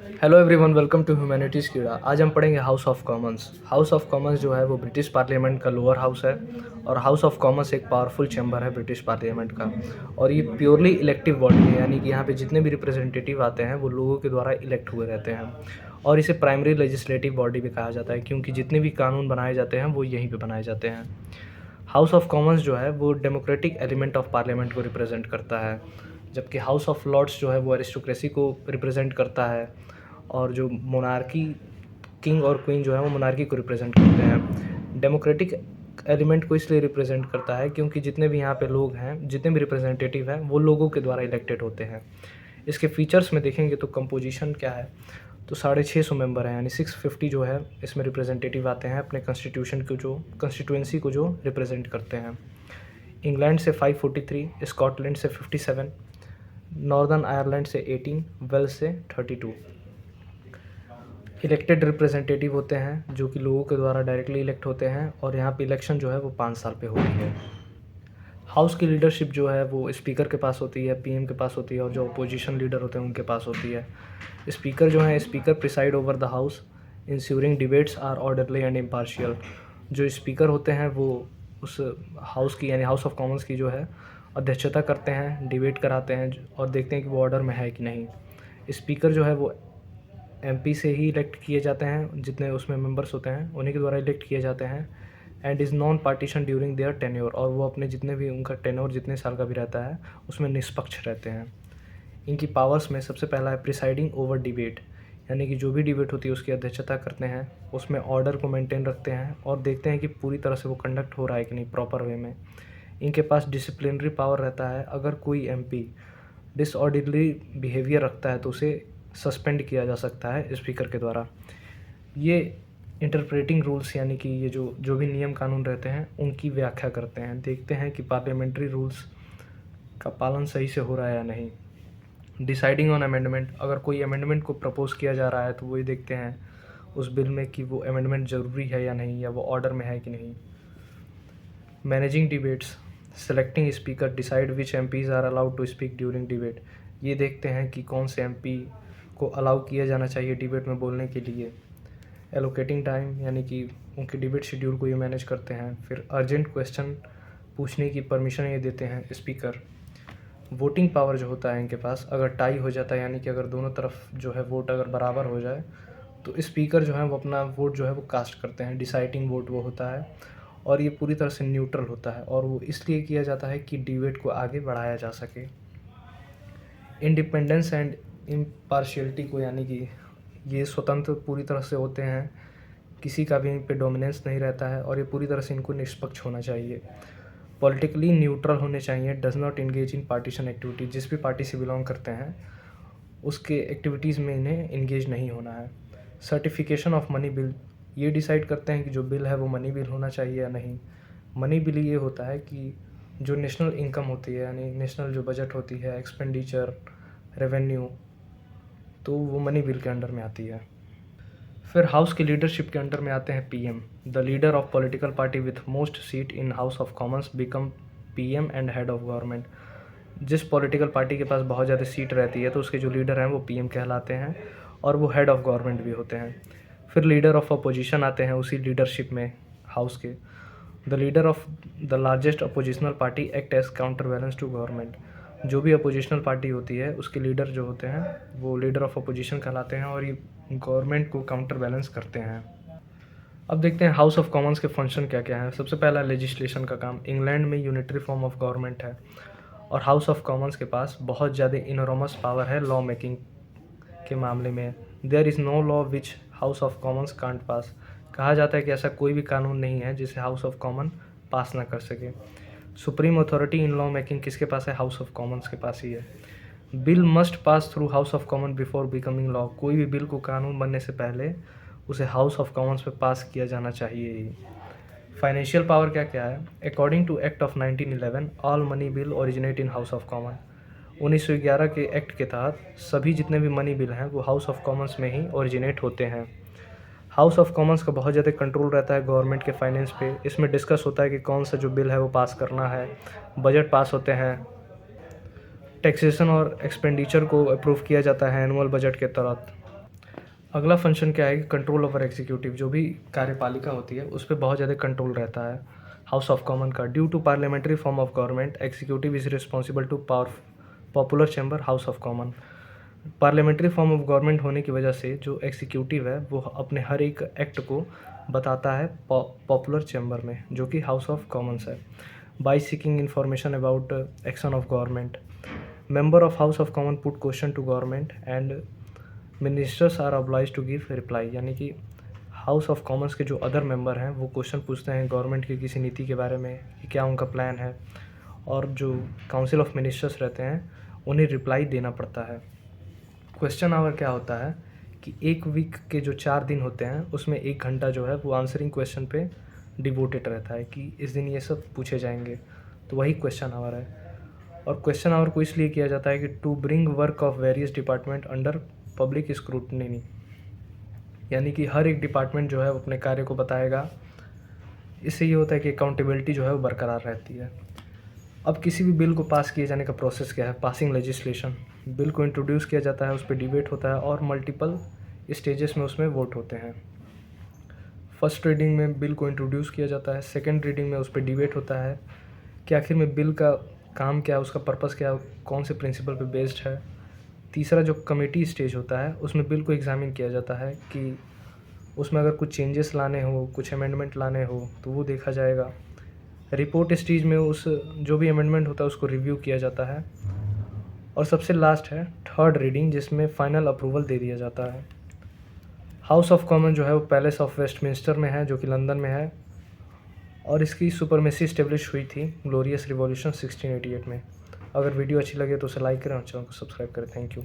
Hello everyone, welcome to humanities कीड़ा। आज हम पढ़ेंगे House of Commons. House of Commons जो है वो ब्रिटिश पार्लियामेंट का लोअर हाउस है और हाउस ऑफ कॉमन्स एक पावरफुल चैम्बर है ब्रिटिश पार्लियामेंट का। और ये प्योरली इलेक्टिव बॉडी है, यानी कि यहाँ पे जितने भी रिप्रेजेंटेटिव आते हैं वो लोगों के द्वारा इलेक्ट हुए रहते हैं। और इसे प्राइमरी लेजिस्लेटिव बॉडी भी कहा जाता है, क्योंकि जितने भी कानून बनाए जाते हैं वो यहीं पर बनाए जाते हैं। हाउस ऑफ कॉमन्स जो है वो डेमोक्रेटिक एलिमेंट ऑफ पार्लियामेंट को रिप्रेजेंट करता है, जबकि हाउस ऑफ लॉर्ड्स जो है वो एरिस्टोक्रेसी को रिप्रेजेंट करता है। और जो मोनार्की, किंग और क्वीन जो है वो मोनार्की को रिप्रेजेंट करते हैं। डेमोक्रेटिक एलिमेंट को इसलिए रिप्रेजेंट करता है क्योंकि जितने भी यहाँ पे लोग हैं, जितने भी रिप्रेजेंटेटिव हैं, वो लोगों के द्वारा इलेक्टेड होते हैं। इसके फीचर्स में देखेंगे तो कंपोजिशन क्या है, तो 650 मेंबर हैं, यानी 650 जो है इसमें रिप्रेजेंटेटिव आते हैं अपने कंस्टिट्यूएंसी को जो रिप्रेजेंट करते हैं। इंग्लैंड से 543, स्कॉटलैंड से 57, नॉर्दर्न आयरलैंड से 18, वेल्स से 32। इलेक्टेड रिप्रेजेंटेटिव होते हैं जो कि लोगों के द्वारा डायरेक्टली इलेक्ट होते हैं, और यहाँ पे इलेक्शन जो है वो 5 साल पे होती है। हाउस की लीडरशिप जो है वो स्पीकर के पास होती है, पीएम के पास होती है, और जो अपोजिशन लीडर होते हैं उनके पास होती है। स्पीकर जो है, speaker preside over the house ensuring debates are orderly and impartial. जो स्पीकर होते हैं वो उस हाउस की, यानी हाउस ऑफ कॉमन्स की जो है अध्यक्षता करते हैं, डिबेट कराते हैं और देखते हैं कि वो ऑर्डर में है कि नहीं। स्पीकर जो है वो एमपी से ही इलेक्ट किए जाते हैं, जितने उसमें मेंबर्स होते हैं उन्हीं के द्वारा इलेक्ट किए जाते हैं। And is non partition during their tenure, और वो अपने जितने भी उनका टेन्योर जितने साल का भी रहता है उसमें निष्पक्ष रहते हैं। इनकी पावर्स में सबसे पहला है प्रिसाइडिंग ओवर डिबेट, यानी कि जो भी डिबेट होती है उसकी अध्यक्षता करते हैं, उसमें ऑर्डर को मेंटेन रखते हैं और देखते हैं कि पूरी तरह से वो कंडक्ट हो रहा है कि नहीं प्रॉपर वे में। इनके पास डिसिप्लिनरी पावर रहता है, अगर कोई एमपी डिसऑर्डरली बिहेवियर रखता है तो उसे सस्पेंड किया जा सकता है स्पीकर के द्वारा। ये इंटरप्रेटिंग रूल्स, यानी कि ये जो जो भी नियम कानून रहते हैं उनकी व्याख्या करते हैं, देखते हैं कि पार्लियामेंट्री रूल्स का पालन सही से हो रहा है या नहीं। डिसाइडिंग ऑन अमेंडमेंट, अगर कोई अमेंडमेंट को प्रपोज किया जा रहा है तो वही देखते हैं उस बिल में कि वो अमेंडमेंट ज़रूरी है या नहीं, या वो ऑर्डर में है कि नहीं। Managing debates, selecting speaker, decide which MPs are allowed to speak during debate. ये देखते हैं कि कौन से एमपी को अलाउ किया जाना चाहिए डिबेट में बोलने के लिए। एलोकेटिंग टाइम, यानी कि उनके डिबेट शेड्यूल को ये मैनेज करते हैं। फिर अर्जेंट क्वेश्चन पूछने की परमिशन ये देते हैं स्पीकर। वोटिंग पावर जो होता है इनके पास, अगर टाई हो जाता है, यानी कि अगर दोनों तरफ जो है वोट अगर बराबर हो जाए तो स्पीकर जो है वो अपना वोट जो है वो कास्ट करते हैं, डिसाइडिंग वोट वो होता है। और ये पूरी तरह से न्यूट्रल होता है, और वो इसलिए किया जाता है कि डिबेट को आगे बढ़ाया जा सके। इंडिपेंडेंस एंड इम्पार्शियलिटी को, यानी कि ये स्वतंत्र पूरी तरह से होते हैं, किसी का भी इन पे डोमिनेंस नहीं रहता है, और ये पूरी तरह से इनको निष्पक्ष होना चाहिए। पॉलिटिकली न्यूट्रल होने चाहिए, does not engage in partition activity, जिस भी पार्टी से बिलोंग करते हैं उसके एक्टिविटीज़ में इन्हें इंगेज नहीं होना है। सर्टिफिकेशन ऑफ मनी बिल, ये डिसाइड करते हैं कि जो बिल है वो मनी बिल होना चाहिए या नहीं। मनी बिल ये होता है कि जो नेशनल इनकम होती है, यानी नेशनल जो बजट होती है, एक्सपेंडिचर, रेवेन्यू, तो वो मनी बिल के अंडर में आती है। फिर हाउस की लीडरशिप के अंडर में आते हैं PM. The leader of political party with most seat in House of Commons become PM and head of government. जिस पॉलिटिकल पार्टी के पास बहुत ज़्यादा सीट रहती है तो उसके जो लीडर हैं वो पीएम कहलाते हैं, और वो हेड ऑफ गवर्नमेंट भी होते हैं। फिर लीडर ऑफ अपोजिशन आते हैं उसी लीडरशिप में हाउस के। The leader of the largest oppositional party act as counter balance to government. जो भी अपोजिशनल पार्टी होती है उसके लीडर जो होते हैं वो लीडर ऑफ अपोजिशन कहलाते हैं, और ये गवर्नमेंट को काउंटर बैलेंस करते हैं। अब देखते हैं हाउस ऑफ कॉमन्स के फंक्शन क्या क्या हैं। सबसे पहला लेजिस्लेशन का काम। इंग्लैंड में यूनिटरी फॉर्म ऑफ गवर्नमेंट है, और हाउस ऑफ कॉमन्स के पास बहुत ज़्यादा इनोरमस पावर है लॉ मेकिंग के मामले में। There is no law which House of Commons can't pass. कहा जाता है कि ऐसा कोई भी कानून नहीं है जिसे हाउस ऑफ कॉमन पास ना कर सके। Supreme authority in law making किसके पास है? हाउस ऑफ कॉमन्स के पास ही है। Bill must pass through house of common before becoming law. कोई भी बिल को कानून बनने से पहले उसे हाउस ऑफ कॉमन्स पे पास किया जाना चाहिए ही। फाइनेंशियल पावर क्या क्या है? According to act of 1911 all money bill originate in House of Common. 1911 के एक्ट के तहत सभी जितने भी मनी बिल हैं वो हाउस ऑफ कॉमन्स में ही ओरिजिनेट होते हैं। हाउस ऑफ कॉमन्स का बहुत ज़्यादा कंट्रोल रहता है गवर्नमेंट के फाइनेंस पे। इसमें डिस्कस होता है कि कौन सा जो बिल है वो पास करना है, बजट पास होते हैं, टैक्सेशन और एक्सपेंडिचर को अप्रूव किया जाता है एनुअल बजट के तहत। अगला फंक्शन क्या है कि कंट्रोल ओवर एग्जीक्यूटिव, जो भी कार्यपालिका होती है उस पर बहुत ज़्यादा कंट्रोल रहता है हाउस ऑफ कॉमन का। Due to parliamentary form of government, executive is responsible to popular chamber House of Common. Parliamentary form of government होने की वजह से जो एग्जीक्यूटिव है वो अपने हर एक एक्ट को बताता है पॉपुलर चैम्बर में, जो कि हाउस ऑफ कॉमन्स है। By seeking information about action of government, member of House of Common put question to government and ministers are oblige to give reply. यानी कि हाउस ऑफ कॉमन्स के जो other member हैं वो question पूछते हैं government की किसी नीति के बारे में कि क्या उनका प्लान है, और जो काउंसिल ऑफ मिनिस्टर्स रहते हैं उन्हें रिप्लाई देना पड़ता है। क्वेश्चन आवर क्या होता है कि एक वीक के जो 4 दिन होते हैं उसमें 1 घंटा जो है वो आंसरिंग क्वेश्चन पे डिवोटेड रहता है कि इस दिन ये सब पूछे जाएंगे, तो वही क्वेश्चन आवर है। और क्वेश्चन आवर को इसलिए किया जाता है कि to bring work of various department under public scrutiny, यानी कि हर एक डिपार्टमेंट जो है वो अपने कार्य को बताएगा। इससे ये होता है कि अकाउंटेबिलिटी जो है वो बरकरार रहती है। अब किसी भी बिल को पास किए जाने का प्रोसेस क्या है? Passing legislation. बिल को इंट्रोड्यूस किया जाता है, उस पर डिबेट होता है और मल्टीपल स्टेजेस में उसमें वोट होते हैं। फर्स्ट रीडिंग में बिल को इंट्रोड्यूस किया जाता है, सेकेंड रीडिंग में उस पर डिबेट होता है कि आखिर में बिल का काम क्या है, उसका पर्पस क्या है, कौन से प्रिंसिपल पे बेस्ड है। तीसरा जो कमेटी स्टेज होता है उसमें बिल को एग्जामिन किया जाता है कि उसमें अगर कुछ चेंजेस लाने हो, कुछ अमेंडमेंट लाने हो तो वो देखा जाएगा। रिपोर्ट स्टेज में उस जो भी अमेंडमेंट होता है उसको रिव्यू किया जाता है। और सबसे लास्ट है थर्ड रीडिंग, जिसमें फाइनल अप्रूवल दे दिया जाता है। हाउस ऑफ कॉमन जो है वो पैलेस ऑफ वेस्टमिंस्टर में है, जो कि लंदन में है, और इसकी सुपरमेसी इस्टेब्लिश हुई थी ग्लोरियस रिवॉल्यूशन 1688 में। अगर वीडियो अच्छी लगे तो उसे लाइक करें और चैनल को सब्सक्राइब करें। Thank you.